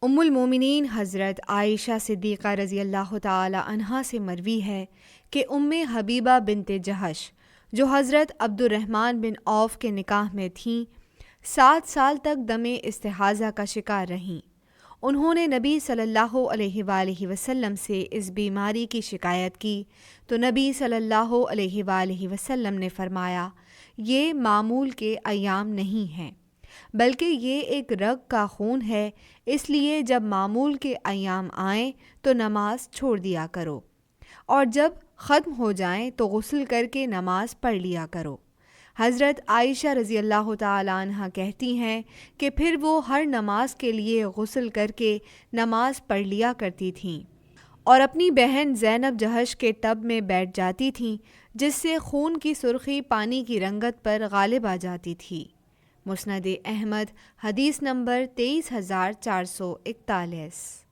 ام المومنین حضرت عائشہ صدیقہ رضی اللہ تعالی عنہا سے مروی ہے کہ ام حبیبہ بنت جہش جو حضرت عبد الرحمن بن عوف کے نکاح میں تھیں 7 سال تک دم استحاضہ کا شکار رہیں۔ انہوں نے نبی صلی اللہ علیہ وآلہ وسلم سے اس بیماری کی شکایت کی تو نبی صلی اللہ علیہ وآلہ وسلم نے فرمایا یہ معمول کے ایام نہیں ہیں بلکہ یہ ایک رگ کا خون ہے، اس لیے جب معمول کے ایام آئیں تو نماز چھوڑ دیا کرو اور جب ختم ہو جائیں تو غسل کر کے نماز پڑھ لیا کرو۔ حضرت عائشہ رضی اللہ تعالی عنہ کہتی ہیں کہ پھر وہ ہر نماز کے لیے غسل کر کے نماز پڑھ لیا کرتی تھیں اور اپنی بہن زینب جہش کے ٹب میں بیٹھ جاتی تھیں جس سے خون کی سرخی پانی کی رنگت پر غالب آ جاتی تھی۔ مسند احمد حدیث نمبر 23441۔